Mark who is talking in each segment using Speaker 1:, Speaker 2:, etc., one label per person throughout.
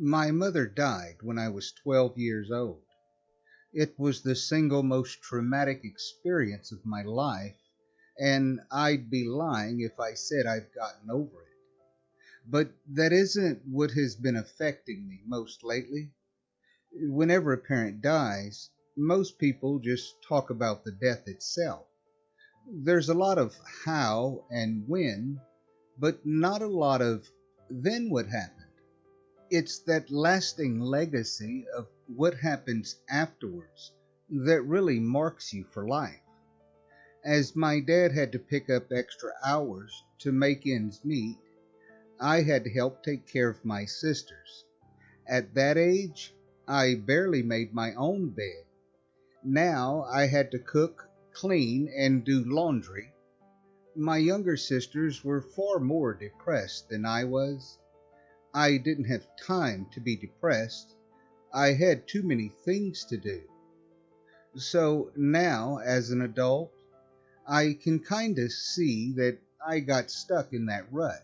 Speaker 1: My mother died when I was 12 years old. It was the single most traumatic experience of my life, and I'd be lying if I said I've gotten over it. But that isn't what has been affecting me most lately. Whenever a parent dies, most people just talk about the death itself. There's a lot of how and when, but not a lot of then what happened. It's that lasting legacy of what happens afterwards that really marks you for life. As my dad had to pick up extra hours to make ends meet, I had to help take care of my sisters. At that age, I barely made my own bed. Now I had to cook, clean, and do laundry. My younger sisters were far more depressed than I was. I didn't have time to be depressed. I had too many things to do. So now, as an adult, I can kind of see that I got stuck in that rut.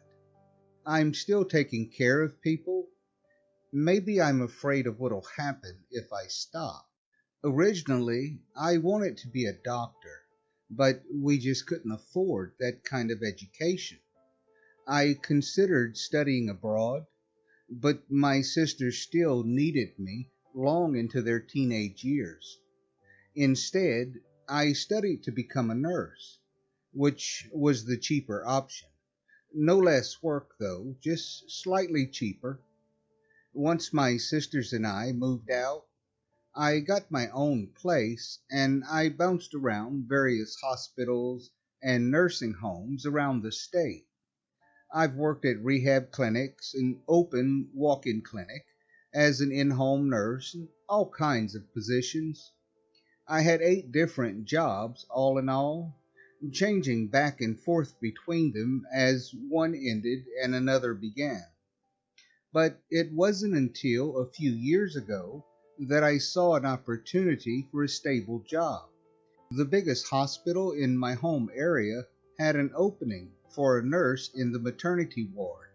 Speaker 1: I'm still taking care of people. Maybe I'm afraid of what'll happen if I stop. Originally, I wanted to be a doctor, but we just couldn't afford that kind of education. I considered studying abroad, but my sisters still needed me long into their teenage years. Instead, I studied to become a nurse, which was the cheaper option. No less work, though, just slightly cheaper. Once my sisters and I moved out, I got my own place and I bounced around various hospitals and nursing homes around the state. I've worked at rehab clinics, an open walk-in clinic, as an in-home nurse, and all kinds of positions. I had 8 different jobs, all in all, changing back and forth between them as one ended and another began. But it wasn't until a few years ago that I saw an opportunity for a stable job. The biggest hospital in my home area had an opening for a nurse in the maternity ward.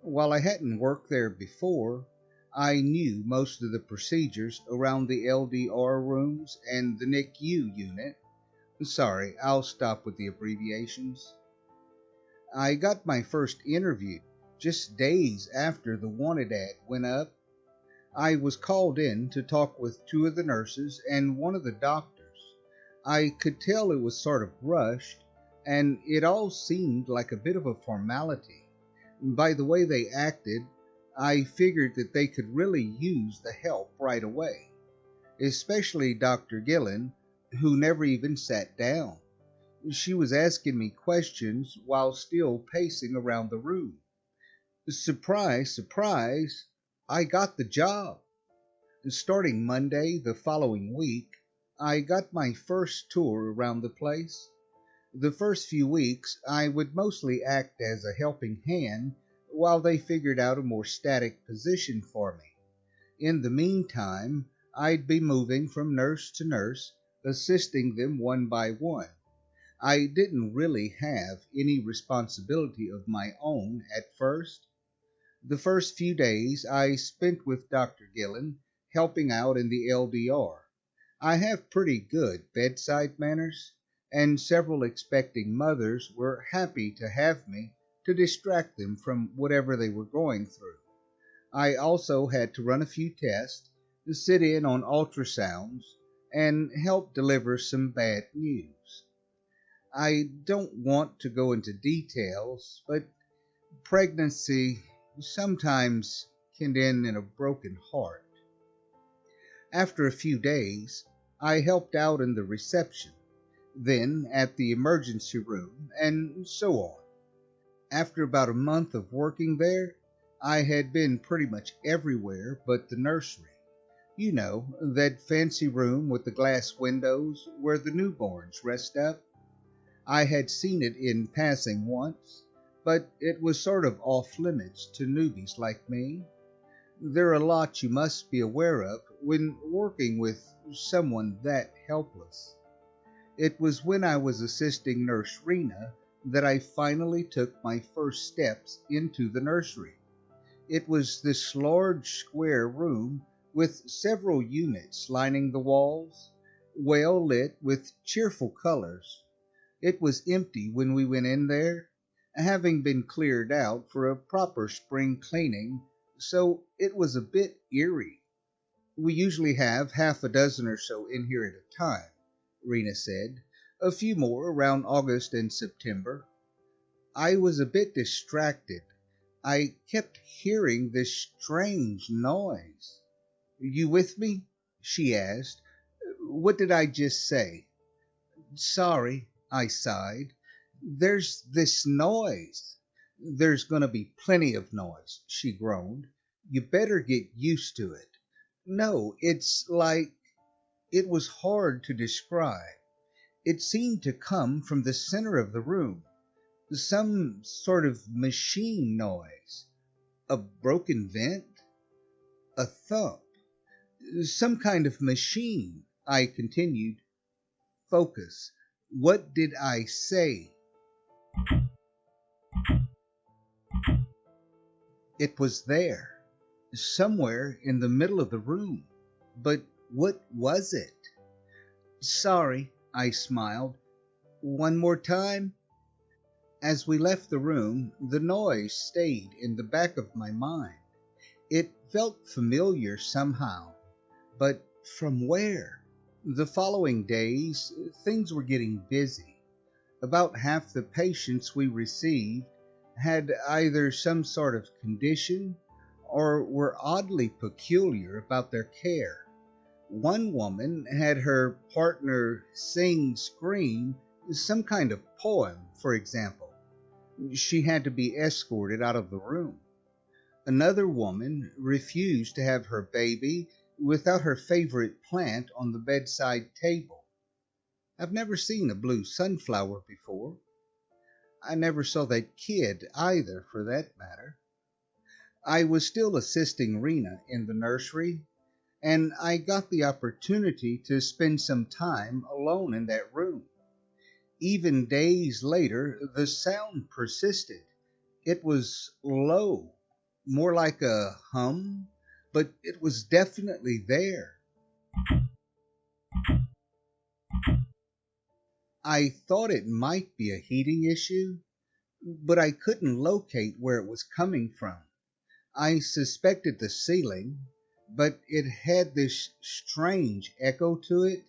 Speaker 1: While I hadn't worked there before, I knew most of the procedures around the LDR rooms and the NICU unit. Sorry, I'll stop with the abbreviations. I got my first interview just days after the wanted ad went up. I was called in to talk with 2 of the nurses and one of the doctors. I could tell it was sort of rushed, and it all seemed like a bit of a formality. By the way they acted, I figured that they could really use the help right away, especially Dr. Gillen, who never even sat down. She was asking me questions while still pacing around the room. Surprise, surprise, I got the job. Starting Monday the following week, I got my first tour around the place. The first few weeks, I would mostly act as a helping hand while they figured out a more static position for me. In the meantime, I'd be moving from nurse to nurse, assisting them one by one. I didn't really have any responsibility of my own at first. The first few days I spent with Dr. Gillen, helping out in the LDR. I have pretty good bedside manners, and several expecting mothers were happy to have me to distract them from whatever they were going through. I also had to run a few tests, sit in on ultrasounds, and help deliver some bad news. I don't want to go into details, but pregnancy sometimes can end in a broken heart. After a few days, I helped out in the reception, then at the emergency room, and so on. After about a month of working there, I had been pretty much everywhere but the nursery. You know, that fancy room with the glass windows where the newborns rest up. I had seen it in passing once, but it was sort of off limits to newbies like me. There are a lot you must be aware of when working with someone that helpless. It was when I was assisting Nurse Rena that I finally took my first steps into the nursery. It was this large square room with several units lining the walls, well lit with cheerful colors. It was empty when we went in there, having been cleared out for a proper spring cleaning, so it was a bit eerie. We usually have half a dozen or so in here at a time, Rena said, a few more around August and September. I was a bit distracted. I kept hearing this strange noise. You with me? She asked. What did I just say? Sorry, I sighed. There's this noise. There's going to be plenty of noise, she groaned. You better get used to it. No, it's like it was hard to describe. It seemed to come from the center of the room, some sort of machine noise. A broken vent? A thump? Some kind of machine, I continued. Focus. What did I say? It was there, somewhere in the middle of the room. But what was it? Sorry, I smiled. One more time? As we left the room, the noise stayed in the back of my mind. It felt familiar somehow, but from where? The following days, things were getting busy. About half the patients we received had either some sort of condition or were oddly peculiar about their care. One woman had her partner scream some kind of poem, for example. She had to be escorted out of the room. Another woman refused to have her baby without her favorite plant on the bedside table. I've never seen a blue sunflower before. I never saw that kid either, for that matter. I was still assisting Rena in the nursery, and I got the opportunity to spend some time alone in that room. Even days later, the sound persisted. It was low, more like a hum, but it was definitely there. I thought it might be a heating issue, but I couldn't locate where it was coming from. I suspected the ceiling, but it had this strange echo to it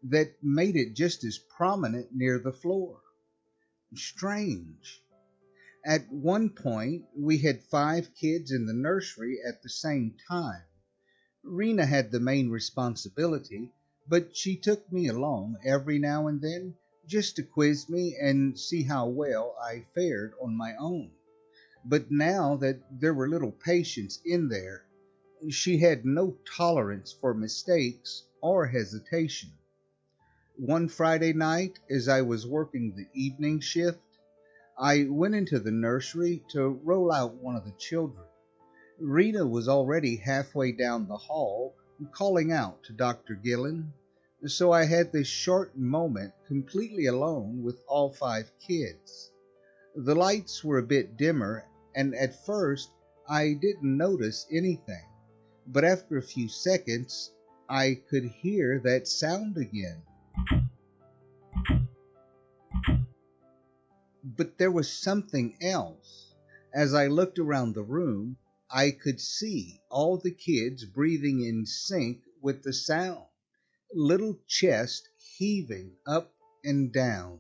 Speaker 1: that made it just as prominent near the floor. Strange. At one point, we had 5 kids in the nursery at the same time. Rena had the main responsibility, but she took me along every now and then just to quiz me and see how well I fared on my own. But now that there were little patients in there, she had no tolerance for mistakes or hesitation. One Friday night, as I was working the evening shift, I went into the nursery to roll out one of the children. Rena was already halfway down the hall calling out to Dr. Gillen, so I had this short moment completely alone with all 5 kids. The lights were a bit dimmer, and at first I didn't notice anything, but after a few seconds I could hear that sound again. But there was something else. As I looked around the room, I could see all the kids breathing in sync with the sound, little chest heaving up and down.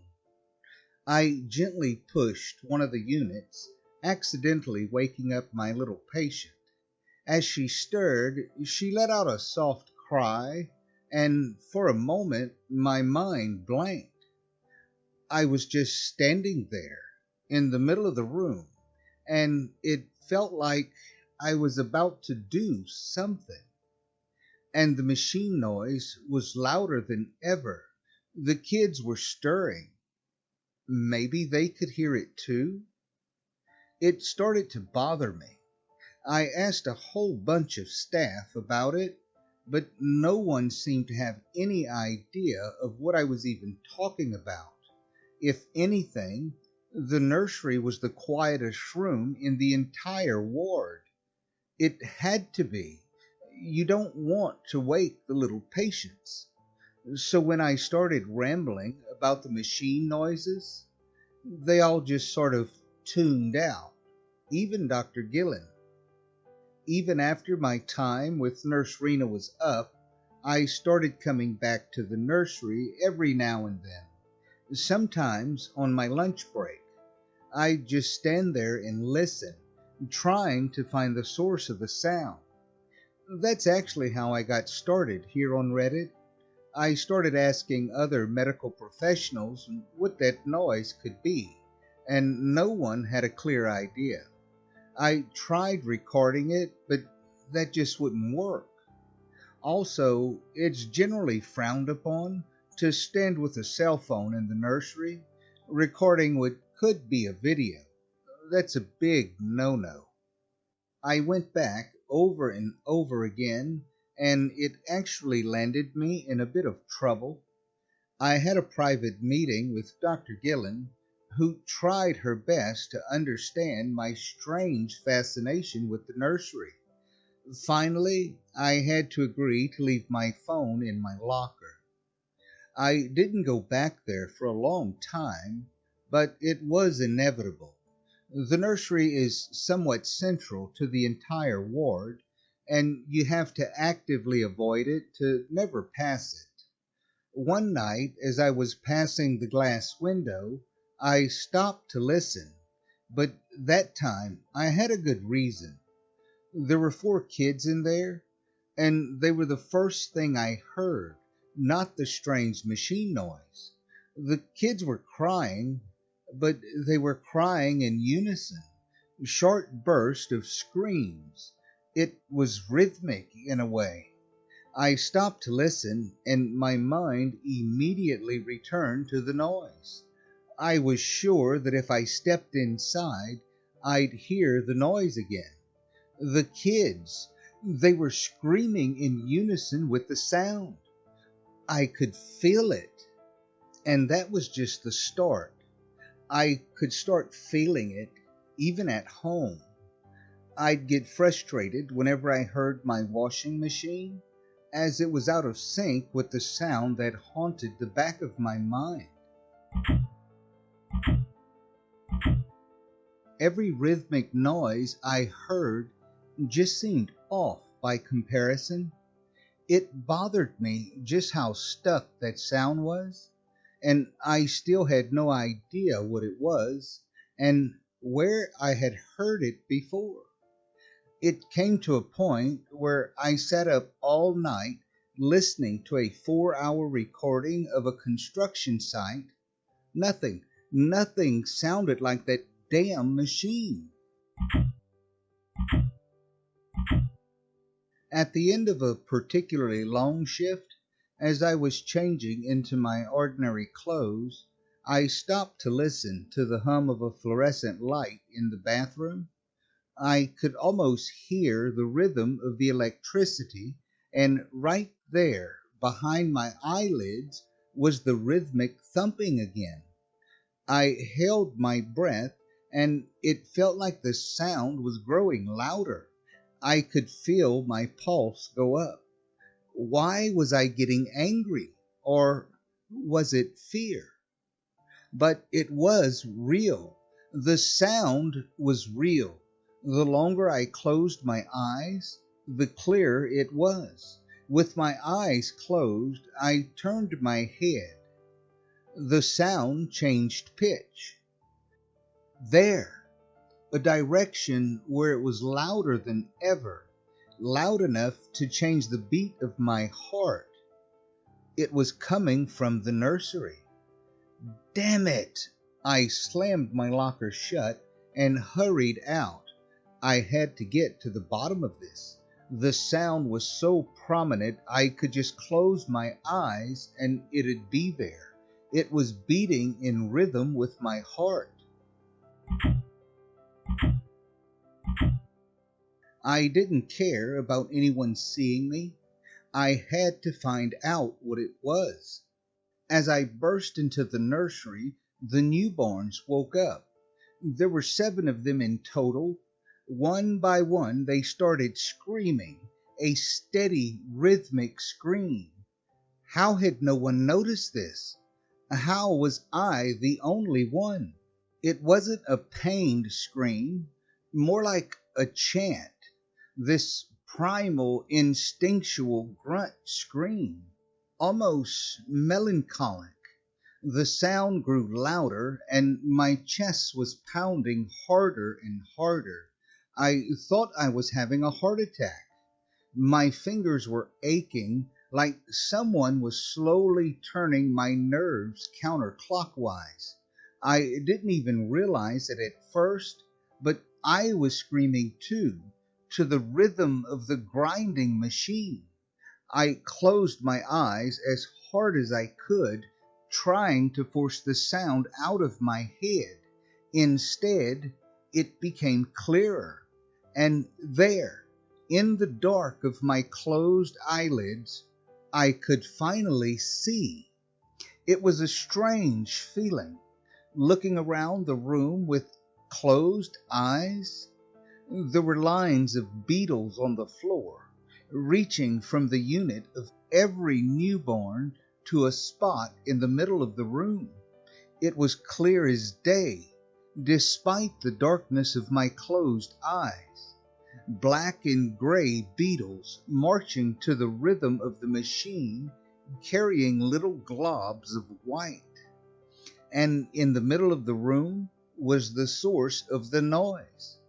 Speaker 1: I gently pushed one of the units, accidentally waking up my little patient. As she stirred, she let out a soft cry, and for a moment my mind blanked. I was just standing there in the middle of the room, and it felt like I was about to do something. And the machine noise was louder than ever. The kids were stirring. Maybe they could hear it too? It started to bother me. I asked a whole bunch of staff about it, but no one seemed to have any idea of what I was even talking about. If anything, the nursery was the quietest room in the entire ward. It had to be. You don't want to wake the little patients. So when I started rambling about the machine noises, they all just sort of tuned out, even Dr. Gillen. Even after my time with Nurse Rena was up, I started coming back to the nursery every now and then. Sometimes on my lunch break, I'd just stand there and listen, trying to find the source of the sound. That's actually how I got started here on Reddit. I started asking other medical professionals what that noise could be, and no one had a clear idea. I tried recording it, but that just wouldn't work. Also, it's generally frowned upon to stand with a cell phone in the nursery, recording what could be a video. That's a big no-no. I went back over and over again, and it actually landed me in a bit of trouble. I had a private meeting with Dr. Gillen, who tried her best to understand my strange fascination with the nursery. Finally, I had to agree to leave my phone in my locker. I didn't go back there for a long time, but it was inevitable. The nursery is somewhat central to the entire ward, and you have to actively avoid it to never pass it. One night, as I was passing the glass window, I stopped to listen, but that time I had a good reason. There were 4 kids in there, and they were the first thing I heard, not the strange machine noise. The kids were crying, but they were crying in unison, short bursts of screams. It was rhythmic in a way. I stopped to listen, and my mind immediately returned to the noise. I was sure that if I stepped inside, I'd hear the noise again. The kids, they were screaming in unison with the sound. I could feel it, and that was just the start. I could start feeling it even at home. I'd get frustrated whenever I heard my washing machine, as it was out of sync with the sound that haunted the back of my mind. Every rhythmic noise I heard just seemed off by comparison. It bothered me just how stuck that sound was, and I still had no idea what it was and where I had heard it before. It came to a point where I sat up all night listening to a 4-hour recording of a construction site. Nothing sounded like that damn machine. At the end of a particularly long shift, as I was changing into my ordinary clothes, I stopped to listen to the hum of a fluorescent light in the bathroom. I could almost hear the rhythm of the electricity, and right there, behind my eyelids, was the rhythmic thumping again. I held my breath, and it felt like the sound was growing louder. I could feel my pulse go up. Why was I getting angry? Or was it fear? But it was real. The sound was real. The longer I closed my eyes, the clearer it was. With my eyes closed, I turned my head. The sound changed pitch. There, a direction where it was louder than ever, loud enough to change the beat of my heart. It was coming from the nursery. Damn it! I slammed my locker shut and hurried out. I had to get to the bottom of this. The sound was so prominent I could just close my eyes and it'd be there. It was beating in rhythm with my heart. I didn't care about anyone seeing me. I had to find out what it was. As I burst into the nursery, the newborns woke up. There were 7 of them in total. One by one, they started screaming, a steady, rhythmic scream. How had no one noticed this? How was I the only one? It wasn't a pained scream, more like a chant, this primal, instinctual grunt scream, almost melancholic. The sound grew louder, and my chest was pounding harder and harder. I thought I was having a heart attack. My fingers were aching, like someone was slowly turning my nerves counterclockwise. I didn't even realize it at first, but I was screaming too, to the rhythm of the grinding machine. I closed my eyes as hard as I could, trying to force the sound out of my head. Instead, it became clearer. And there, in the dark of my closed eyelids, I could finally see. It was a strange feeling, looking around the room with closed eyes. There were lines of beetles on the floor, reaching from the unit of every newborn to a spot in the middle of the room. It was clear as day, despite the darkness of my closed eyes. Black and gray beetles marching to the rhythm of the machine, carrying little globs of white. And in the middle of the room was the source of the noise.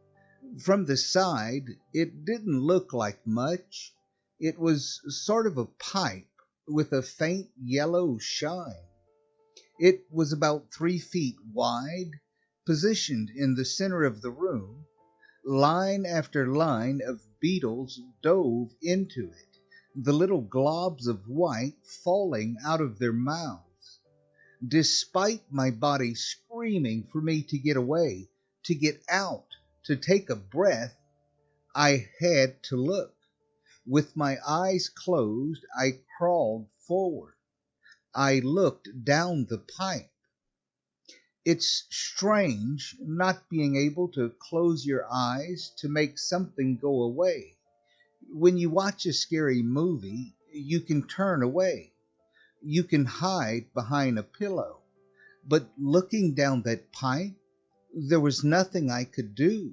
Speaker 1: From the side, it didn't look like much. It was sort of a pipe with a faint yellow shine. It was about 3 feet wide, positioned in the center of the room. Line after line of beetles dove into it, the little globs of white falling out of their mouths. Despite my body screaming for me to get away, to get out, to take a breath, I had to look. With my eyes closed, I crawled forward. I looked down the pipe. It's strange not being able to close your eyes to make something go away. When you watch a scary movie, you can turn away. You can hide behind a pillow. But looking down that pipe, there was nothing I could do.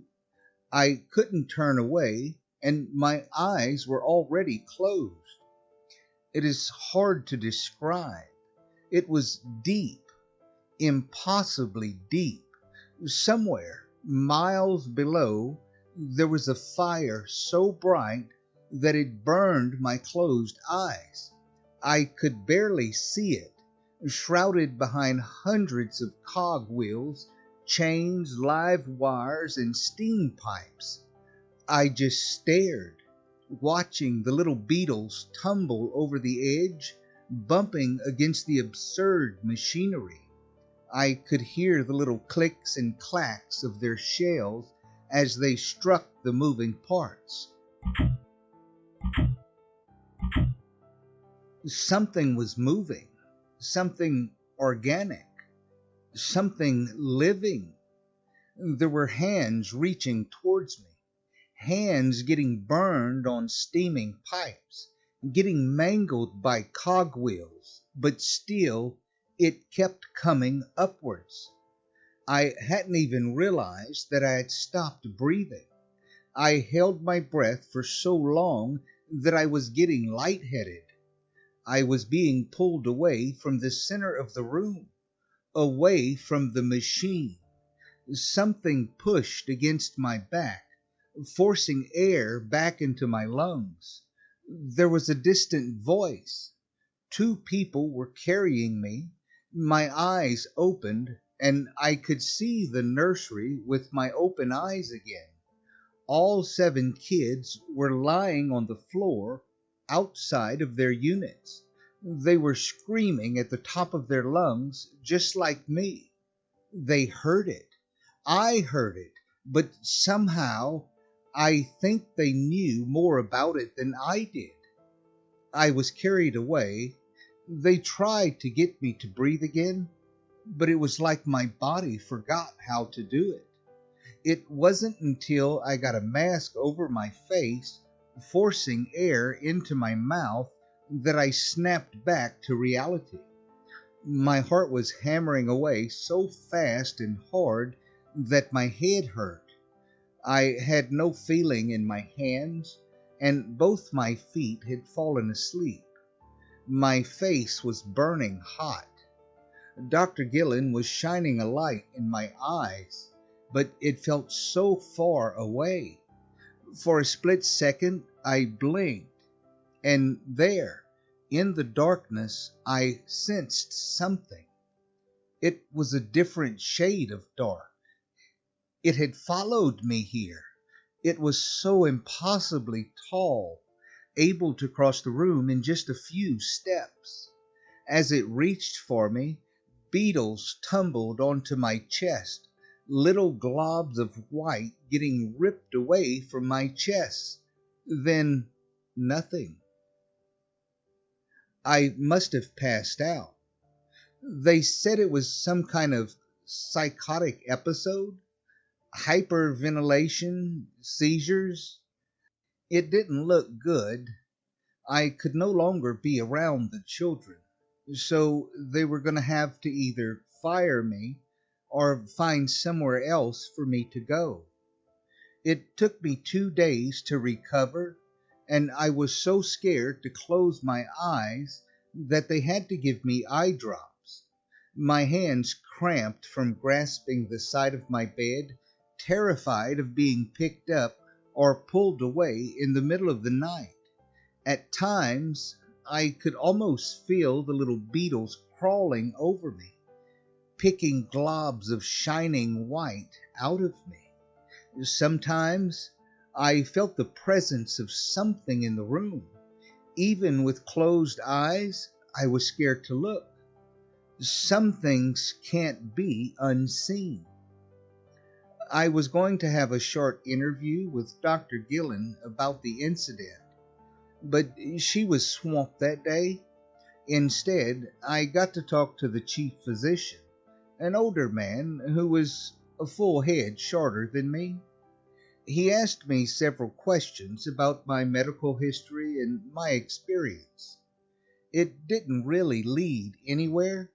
Speaker 1: I couldn't turn away, and my eyes were already closed. It is hard to describe. It was deep, impossibly deep. Somewhere, miles below, there was a fire so bright that it burned my closed eyes. I could barely see it, shrouded behind hundreds of cogwheels, chains, live wires, and steam pipes. I just stared, watching the little beetles tumble over the edge, bumping against the absurd machinery. I could hear the little clicks and clacks of their shells as they struck the moving parts. Something was moving, something organic, something living. There were hands reaching towards me, hands getting burned on steaming pipes, getting mangled by cogwheels, but still it kept coming upwards. I hadn't even realized that I had stopped breathing. I held my breath for so long that I was getting lightheaded. I was being pulled away from the center of the room, away from the machine. Something pushed against my back, forcing air back into my lungs. There was a distant voice. 2 people were carrying me. My eyes opened, and I could see the nursery with my open eyes again. All 7 kids were lying on the floor outside of their units. They were screaming at the top of their lungs, just like me. They heard it. I heard it, but somehow I think they knew more about it than I did. I was carried away. They tried to get me to breathe again, but it was like my body forgot how to do it. It wasn't until I got a mask over my face, forcing air into my mouth, that I snapped back to reality. My heart was hammering away so fast and hard that my head hurt. I had no feeling in my hands, and both my feet had fallen asleep. My face was burning hot. Dr. Gillen was shining a light in my eyes, but it felt so far away. For a split second, I blinked, and there, in the darkness, I sensed something. It was a different shade of dark. It had followed me here. It was so impossibly tall, able to cross the room in just a few steps. As it reached for me, beetles tumbled onto my chest, little globs of white getting ripped away from my chest. Then nothing. I must have passed out. They said it was some kind of psychotic episode, hyperventilation, seizures. It didn't look good. I could no longer be around the children, so they were going to have to either fire me or find somewhere else for me to go. It took me 2 days to recover, and I was so scared to close my eyes that they had to give me eye drops. My hands cramped from grasping the side of my bed, terrified of being picked up or pulled away in the middle of the night. At times, I could almost feel the little beetles crawling over me, picking globs of shining white out of me. Sometimes I felt the presence of something in the room. Even with closed eyes, I was scared to look. Some things can't be unseen. I was going to have a short interview with Dr. Gillen about the incident, but she was swamped that day. Instead, I got to talk to the chief physician, an older man who was a full head shorter than me. He asked me several questions about my medical history and my experience. It didn't really lead anywhere.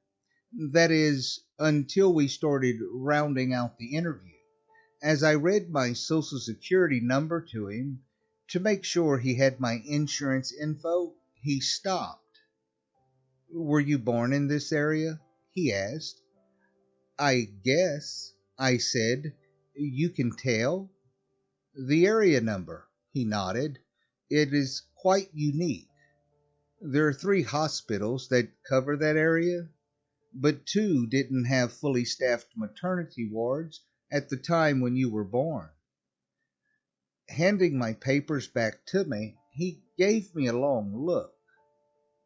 Speaker 1: That is, until we started rounding out the interview. As I read my social security number to him to make sure he had my insurance info, he stopped. "Were you born in this area?" he asked. "I guess," I said. "You can tell?" "The area number," he nodded. "It is quite unique. There are 3 hospitals that cover that area, but 2 didn't have fully staffed maternity wards at the time when you were born." Handing my papers back to me, he gave me a long look.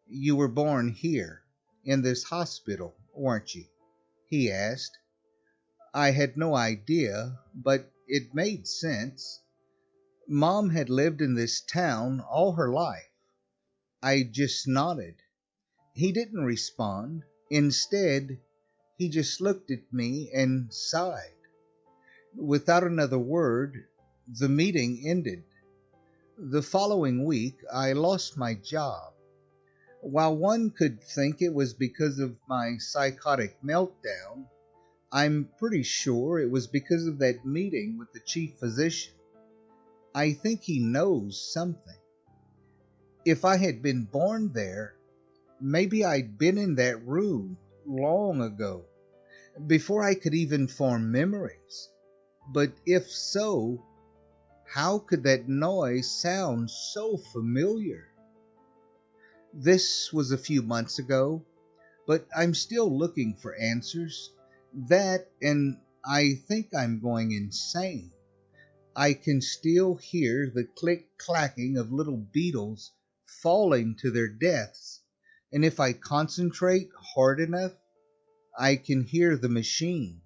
Speaker 1: "You were born here, in this hospital, weren't you?" he asked. I had no idea, but it made sense. Mom had lived in this town all her life. I just nodded. He didn't respond. Instead, he just looked at me and sighed. Without another word, the meeting ended. The following week, I lost my job. While one could think it was because of my psychotic meltdown, I'm pretty sure it was because of that meeting with the chief physician. I think he knows something. If I had been born there, maybe I'd been in that room long ago, before I could even form memories. But if so, how could that noise sound so familiar? This was a few months ago, but I'm still looking for answers. That, and I think I'm going insane. I can still hear the click-clacking of little beetles falling to their deaths, and if I concentrate hard enough, I can hear the machine.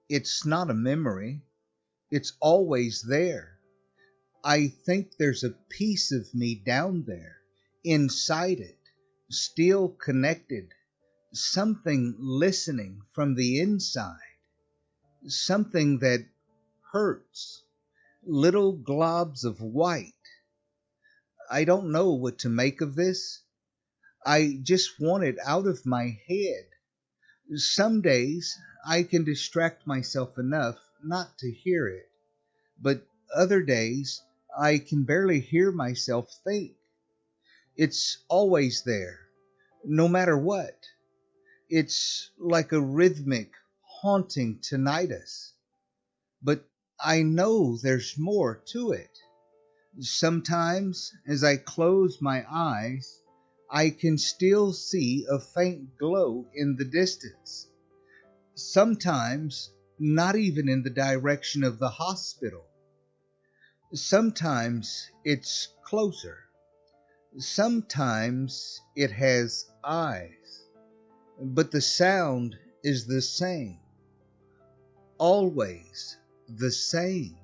Speaker 1: It's not a memory. It's always there. I think there's a piece of me down there, inside it, still connected, something listening from the inside, something that hurts, little globs of white. I don't know what to make of this. I just want it out of my head. Some days I can distract myself enough not to hear it, but other days I can barely hear myself think. It's always there, no matter what. It's like a rhythmic, haunting tinnitus. But I know there's more to it. Sometimes, as I close my eyes, I can still see a faint glow in the distance. Sometimes, not even in the direction of the hospital. Sometimes it's closer. Sometimes it has eyes. But the sound is the same. Always the same.